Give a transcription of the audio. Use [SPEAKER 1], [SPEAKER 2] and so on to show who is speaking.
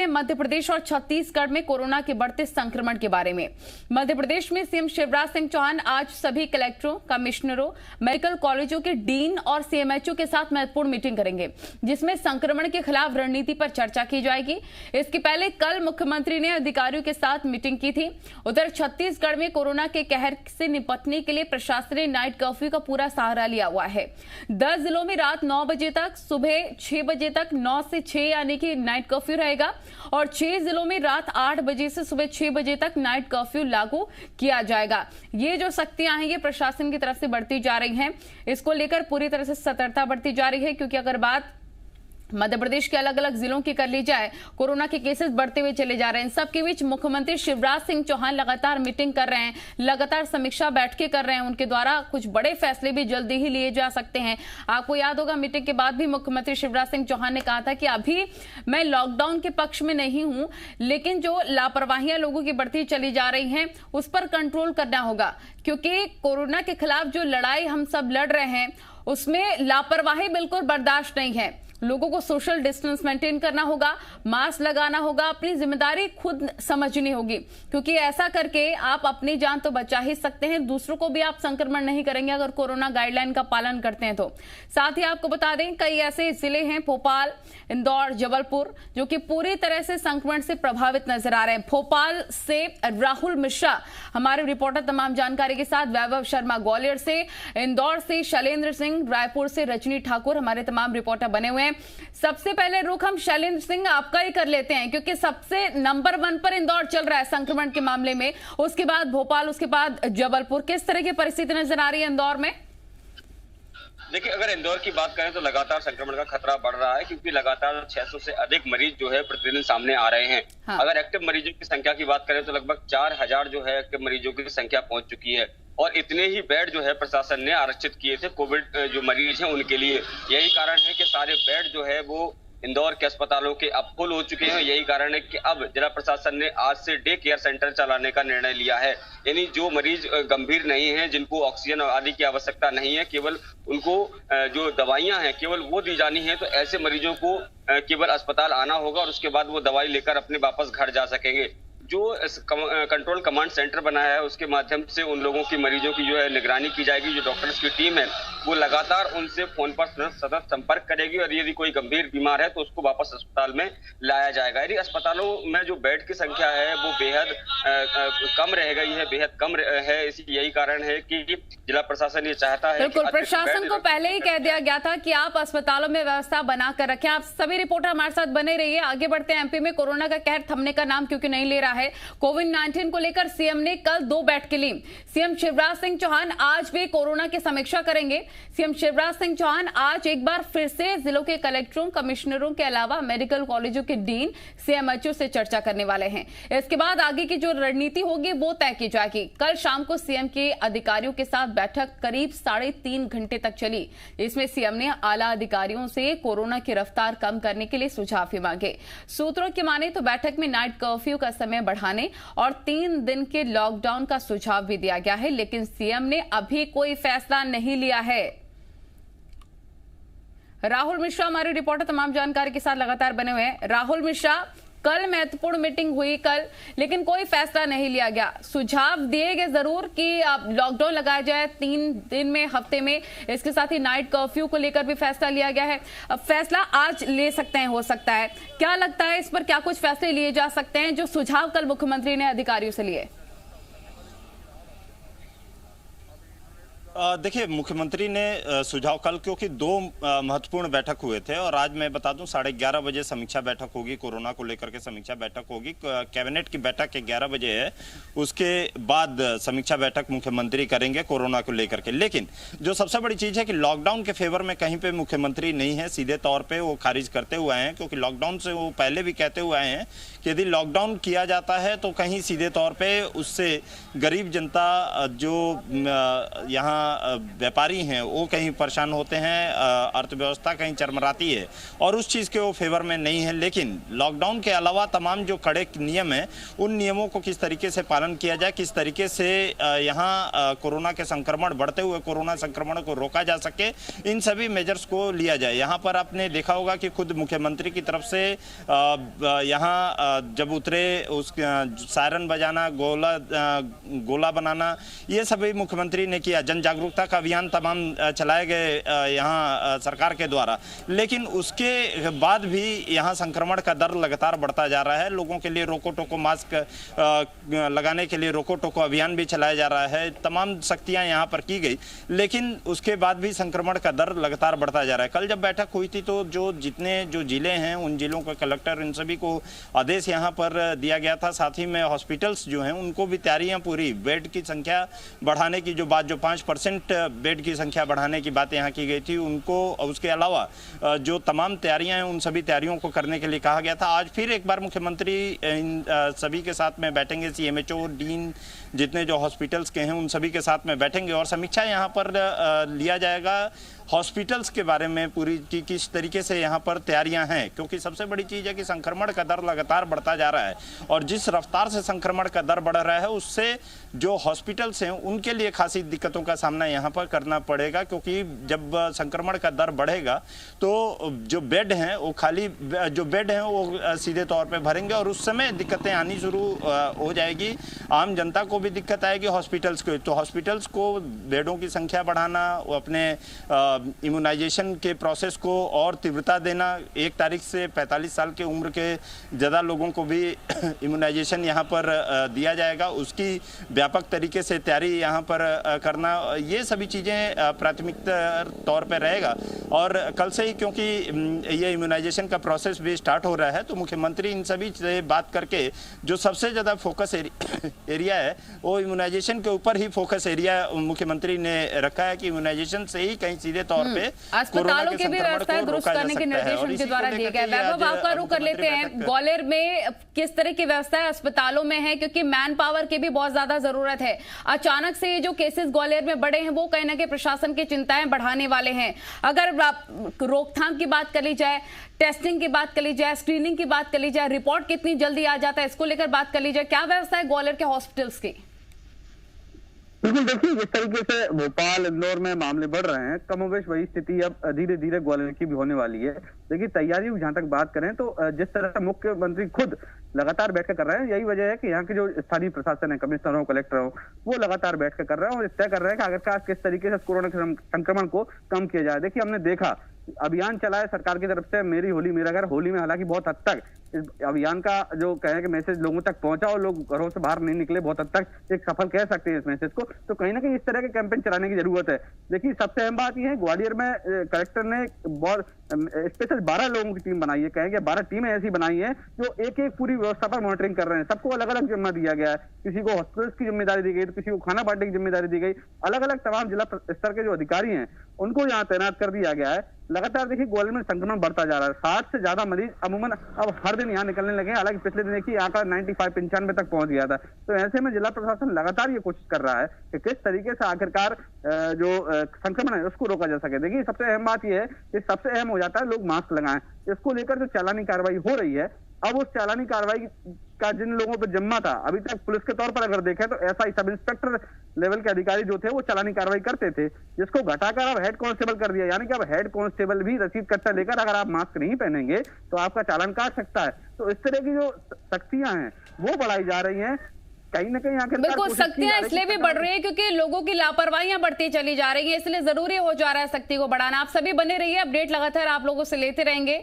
[SPEAKER 1] हैं मध्य प्रदेश और छत्तीसगढ़ में कोरोना के बढ़ते संक्रमण के बारे में। मध्य प्रदेश में सीएम शिवराज सिंह चौहान आज सभी कलेक्टरों, कमिश्नरों, मेडिकल कॉलेजों के डीन और सीएमएचओ के साथ महत्वपूर्ण मीटिंग करेंगे, जिसमें संक्रमण के खिलाफ रणनीति पर चर्चा की जाएगी। इसके पहले कल मुख्यमंत्री ने अधिकारियों के साथ मीटिंग की थी। उधर छत्तीसगढ़ में कोरोना के कहर से निपटने के लिए प्रशासन ने नाइट कर्फ्यू का पूरा सहारा लिया हुआ है। 10 जिलों में रात 9 बजे तक, सुबह 6 बजे तक 9 से 6 यानी कि नाइट कर्फ्यू रहेगा और 6 जिलों में रात 8 बजे से सुबह 6 बजे तक नाइट कर्फ्यू लागू किया जाएगा। ये जो सख्तियां हैं ये प्रशासन की तरफ से बढ़ती जा रही हैं। इसको लेकर पूरी तरह से सतर्कता बढ़ती जा रही है, क्योंकि अगर बात मध्य प्रदेश के अलग अलग जिलों की कर ली जाए, कोरोना के केसेस बढ़ते हुए चले जा रहे हैं। इन सबके बीच मुख्यमंत्री शिवराज सिंह चौहान लगातार मीटिंग कर रहे हैं, लगातार समीक्षा बैठकें कर रहे हैं। उनके द्वारा कुछ बड़े फैसले भी जल्दी ही लिए जा सकते हैं। आपको याद होगा, मीटिंग के बाद भी मुख्यमंत्री शिवराज सिंह चौहान ने कहा था कि अभी मैं लॉकडाउन के पक्ष में नहीं हूं, लेकिन जो लापरवाहियां लोगों की बढ़ती चली जा रही हैं उस पर कंट्रोल करना होगा, क्योंकि कोरोना के खिलाफ जो लड़ाई हम सब लड़ रहे हैं उसमें लापरवाही बिल्कुल बर्दाश्त नहीं है। लोगों को सोशल डिस्टेंस मेंटेन करना होगा, मास्क लगाना होगा, अपनी जिम्मेदारी खुद समझनी होगी, क्योंकि ऐसा करके आप अपनी जान तो बचा ही सकते हैं, दूसरों को भी आप संक्रमण नहीं करेंगे अगर कोरोना गाइडलाइन का पालन करते हैं तो। साथ ही आपको बता दें, कई ऐसे जिले हैं, भोपाल, इंदौर, जबलपुर, जो कि पूरी तरह से संक्रमण से प्रभावित नजर आ रहे हैं। भोपाल से राहुल मिश्रा हमारे रिपोर्टर तमाम जानकारी के साथ, वैभव शर्मा ग्वालियर से, इंदौर से शैलेंद्र सिंह, रायपुर से रजनी ठाकुर हमारे तमाम रिपोर्टर बने हुए हैं। सबसे पहले रुख हम शैलेंद्र सिंह आपका ही कर लेते हैं, क्योंकि सबसे नंबर 1 पर इंदौर चल रहा है संक्रमण के मामले में, उसके बाद भोपाल, उसके बाद जबलपुर। किस तरह की परिस्थिति नजर आ रही है इंदौर में?
[SPEAKER 2] देखिए, अगर इंदौर की बात करें तो लगातार संक्रमण का खतरा बढ़ रहा है, क्योंकि लगातार 600 से अधिक मरीज जो है प्रतिदिन सामने आ रहे हैं। हाँ। अगर एक्टिव मरीजों की संख्या की बात करें तो लगभग 4000 जो है एक्टिव मरीजों की संख्या पहुंच चुकी है और इतने ही बेड जो है प्रशासन ने आरक्षित किए थे कोविड जो मरीज हैं उनके लिए। यही कारण है कि सारे बेड जो है वो इंदौर के अस्पतालों के अब फुल हो चुके हैं। यही कारण है कि अब जिला प्रशासन ने आज से डे केयर सेंटर चलाने का निर्णय लिया है, यानी जो मरीज गंभीर नहीं हैं, जिनको ऑक्सीजन आदि की आवश्यकता नहीं है, केवल उनको जो दवाइयां हैं केवल वो दी जानी है, तो ऐसे मरीजों को केवल अस्पताल आना होगा और उसके बाद वो दवाई लेकर अपने वापस घर जा सकेंगे। जो कंट्रोल कमांड सेंटर बनाया है उसके माध्यम से उन लोगों की, मरीजों की जो है निगरानी की जाएगी। जो डॉक्टर्स की टीम है वो लगातार उनसे फोन पर सतत संपर्क करेगी और यदि कोई गंभीर बीमार है तो उसको वापस अस्पताल में लाया जाएगा। यदि अस्पतालों में जो बेड की संख्या है वो बेहद कम रह गई है, बेहद कम है, यही कारण है कि जिला प्रशासन ये चाहता है।
[SPEAKER 1] बिल्कुल, प्रशासन को पहले ही कह दिया गया था कि आप अस्पतालों में व्यवस्था बनाकर रखें। आप सभी रिपोर्टर हमारे साथ बने रहिए। आगे बढ़ते हैं। एमपी में कोरोना का कहर थमने का नाम क्योंकि नहीं ले रहा है। कोविड-19 को लेकर सीएम ने कल 2 बैठकें ली। सीएम शिवराज सिंह चौहान आज भी कोरोना की समीक्षा करेंगे। सीएम शिवराज सिंह चौहान आज एक बार फिर से जिलों के कलेक्टरों, कमिश्नरों के अलावा मेडिकल कॉलेजों के डीन, सीएमएचओ से चर्चा करने वाले हैं। इसके बाद आगे की जो रणनीति होगी वो तय की जाएगी। कल शाम को सीएम के अधिकारियों के साथ बैठक करीब 3.5 घंटे तक चली। इसमें सीएम ने आला अधिकारियों से कोरोना की रफ्तार कम करने के लिए सुझाव भी मांगे। सूत्रों की माने तो बैठक में नाइट कर्फ्यू का समय बढ़ाने और 3 दिन के लॉकडाउन का सुझाव भी दिया गया है, लेकिन सीएम ने अभी कोई फैसला नहीं लिया है। राहुल मिश्रा हमारे रिपोर्टर तमाम जानकारी के साथ लगातार बने हुए हैं। राहुल मिश्रा, कल महत्वपूर्ण मीटिंग हुई लेकिन कोई फैसला नहीं लिया गया। सुझाव दिए गए जरूर कि लॉकडाउन लगाया जाए 3 दिन में, हफ्ते में। इसके साथ ही नाइट कर्फ्यू को लेकर भी फैसला लिया गया है। अब फैसला आज ले सकते हैं, हो सकता है। क्या लगता है, इस पर क्या कुछ फैसले लिए जा सकते हैं जो सुझाव कल मुख्यमंत्री ने अधिकारियों से लिए?
[SPEAKER 3] देखिए, मुख्यमंत्री ने सुझाव कल, क्योंकि 2 महत्वपूर्ण बैठक हुए थे और आज मैं बता दूं 11:30 बजे समीक्षा बैठक होगी, कोरोना को लेकर के समीक्षा बैठक होगी। कैबिनेट की बैठक 11 बजे है, उसके बाद समीक्षा बैठक मुख्यमंत्री करेंगे कोरोना को लेकर के। लेकिन जो सबसे बड़ी चीज है कि लॉकडाउन के फेवर में कहीं पे मुख्यमंत्री नहीं है, सीधे तौर पर वो खारिज करते हुए आए हैं, क्योंकि लॉकडाउन से वो पहले भी कहते हुए आए हैं कि यदि लॉकडाउन किया जाता है तो कहीं सीधे तौर पे उससे गरीब जनता जो यहाँ व्यापारी हैं वो कहीं परेशान होते हैं, अर्थव्यवस्था कहीं चरमराती है और उस चीज़ के वो फेवर में नहीं है। लेकिन लॉकडाउन के अलावा तमाम जो कड़े नियम हैं उन नियमों को किस तरीके से पालन किया जाए, किस तरीके से यहाँ कोरोना के संक्रमण, बढ़ते हुए कोरोना संक्रमण को रोका जा सके, इन सभी मेजर्स को लिया जाए। यहाँ पर आपने देखा होगा कि खुद मुख्यमंत्री की तरफ से यहाँ जब उतरे उस सायरन बजाना, गोला बनाना, ये सभी मुख्यमंत्री ने किया। जन जागरूकता का अभियान तमाम चलाए गए यहाँ सरकार के द्वारा। लेकिन उसके बाद भी यहाँ संक्रमण का दर लगातार बढ़ता जा रहा है। लोगों के लिए रोको टोको मास्क लगाने के लिए रोको टोको अभियान भी चलाया जा रहा है। तमाम सख्तियां यहाँ पर की गई, लेकिन उसके बाद भी संक्रमण का दर लगातार बढ़ता जा रहा है। कल जब बैठक हुई थी तो जितने जिले हैं उन जिलों के कलेक्टर, इन सभी को आदेश यहाँ पर दिया गया था। साथ ही में हॉस्पिटल्स जो हैं उनको भी तैयारियां पूरी, बेड की संख्या बढ़ाने की जो बात, जो 5% बेड की संख्या बढ़ाने की बात यहाँ की गई थी, उनको, उसके अलावा जो तमाम तैयारियां हैं उन सभी तैयारियों को करने के लिए कहा गया था। आज फिर एक बार मुख्यमंत्री इन सभी के साथ में बैठेंगे, CMHO, डीन, जितने जो हॉस्पिटल्स के हैं उन सभी के साथ में बैठेंगे और समीक्षा यहाँ पर लिया जाएगा हॉस्पिटल्स के बारे में पूरी की किस तरीके से यहाँ पर तैयारियां हैं। क्योंकि सबसे बड़ी चीज़ है कि संक्रमण का दर लगातार बढ़ता जा रहा है और जिस रफ्तार से संक्रमण का दर बढ़ रहा है उससे जो हॉस्पिटल्स हैं उनके लिए खासी दिक्कतों का सामना यहाँ पर करना पड़ेगा। क्योंकि जब संक्रमण का दर बढ़ेगा तो जो बेड हैं वो खाली, जो बेड हैं वो सीधे तौर पर भरेंगे और उस समय दिक्कतें आनी शुरू हो जाएगी। आम जनता को भी दिक्कत आएगी, हॉस्पिटल्स को। तो हॉस्पिटल्स को बेडों की संख्या बढ़ाना, वो अपने इम्यूनाइजेशन के प्रोसेस को और तीव्रता देना, 1 तारीख से 45 साल की उम्र के ज़्यादा लोगों को भी इम्यूनाइजेशन यहाँ पर दिया जाएगा, उसकी व्यापक तरीके से तैयारी यहाँ पर करना, ये सभी चीज़ें प्राथमिकता तौर पर रहेगा। और कल से ही क्योंकि ये इम्यूनाइजेशन का प्रोसेस भी स्टार्ट हो रहा है तो मुख्यमंत्री इन सभी से बात करके जो सबसे ज़्यादा फोकस एरिया है वो इम्यूनाइजेशन के ऊपर ही फोकस एरिया मुख्यमंत्री ने रखा है कि इम्यूनाइजेशन से ही कहीं सीधे तौर पे
[SPEAKER 1] अस्पतालों की भी व्यवस्था दुरुस्त करने के निर्देश उनके द्वारा दिए गए। वैभव, आपका रुख कर लेते हैं, ग्वालियर में किस तरह की व्यवस्था है अस्पतालों में है, क्योंकि मैन पावर की भी बहुत ज्यादा जरूरत है। अचानक से ये जो केसेस ग्वालियर में बढ़े हैं वो कहीं ना कहीं प्रशासन की चिंताएं बढ़ाने वाले हैं। अगर रोकथाम की बात कर ली जाए, टेस्टिंग की बात कर ली जाए, स्क्रीनिंग की बात कर ली जाए, रिपोर्ट कितनी जल्दी आ जाता है, इसको लेकर बात कर ली जाए, क्या व्यवस्था है ग्वालियर के हॉस्पिटल्स की?
[SPEAKER 4] बिल्कुल, देखिए जिस तरीके से भोपाल, इंदौर में मामले बढ़ रहे हैं, कमोबेश वही स्थिति अब धीरे धीरे ग्वालियर की भी होने वाली है। देखिए तैयारी जहां तक बात करें तो जिस तरह से मुख्यमंत्री खुद लगातार बैठक कर रहे हैं, यही वजह है कि यहाँ के जो स्थानीय प्रशासन है, कमिश्नर हो, कलेक्टर हो, वो लगातार बैठक कर रहे हैं और तय कर रहे हैं कि आखिरकार किस तरीके से कोरोना संक्रमण को कम किया जाए। देखिए हमने देखा अभियान चला है सरकार की तरफ से, मेरी होली मेरा घर। होली में हालांकि बहुत हद तक इस अभियान का जो कहें कि मैसेज लोगों तक पहुंचा और लोग घरों से बाहर नहीं निकले, बहुत हद तक एक सफल कह सकते हैं इस मैसेज को। तो कहीं ना कहीं इस तरह के कैंपेन चलाने की जरूरत है। देखिए सबसे अहम बात यह है, ग्वालियर में कलेक्टर ने बहुत स्पेशल 12 लोगों की टीम बनाई है, कहेंगे 12 टीमें ऐसी बनाई है जो एक एक पूरी व्यवस्था पर मॉनिटरिंग कर रहे हैं। सबको अलग अलग जिम्मा दिया गया है, किसी को हॉस्पिटल्स की जिम्मेदारी दी गई, तो किसी को खाना बांटने की जिम्मेदारी दी गई। अलग अलग तमाम जिला स्तर के जो अधिकारी हैं उनको यहाँ तैनात कर दिया गया है। लगातार देखिए ग्वालियर में संक्रमण बढ़ता जा रहा है, 60 से ज्यादा मरीज अमूमन अब हर दिन यहाँ निकलने लगे हैं। हालांकि पिछले दिन देखिए आंकड़ा 95 तक पहुंच गया था। तो ऐसे में जिला प्रशासन लगातार ये कोशिश कर रहा है कि किस तरीके से आखिरकार जो संक्रमण है उसको रोका जा सके। देखिए सबसे अहम बात यह है कि सबसे अहम हो जाता है लोग मास्क लगाएं। इसको लेकर जो चालानी कार्रवाई हो रही है, अब उस चालानी कार्रवाई का जिन लोगों पर जिम्मा था, अभी तक पुलिस के तौर पर अगर देखें तो एसआई, सब इंस्पेक्टर लेवल के अधिकारी जो थे वो चालानी कार्रवाई करते थे, जिसको घटाकर अब हेड कांस्टेबल कर दिया। यानी कि अब हेड कांस्टेबल भी रसीद कट्टा लेकर अगर आप मास्क नहीं पहनेंगे तो आपका चालान काट सकता है। तो इस तरह की जो सख्तियां हैं वो बढ़ाई जा रही हैं। कहीं ना कहीं
[SPEAKER 1] बिल्कुल सख्तियां इसलिए भी बढ़ रही है क्योंकि लोगों की लापरवाहियां बढ़ती चली जा रही है, इसलिए जरूरी हो जा रहा है सख्ती को बढ़ाना। आप सभी बने रहिए, अपडेट लगातार आप लोगों से लेते रहेंगे।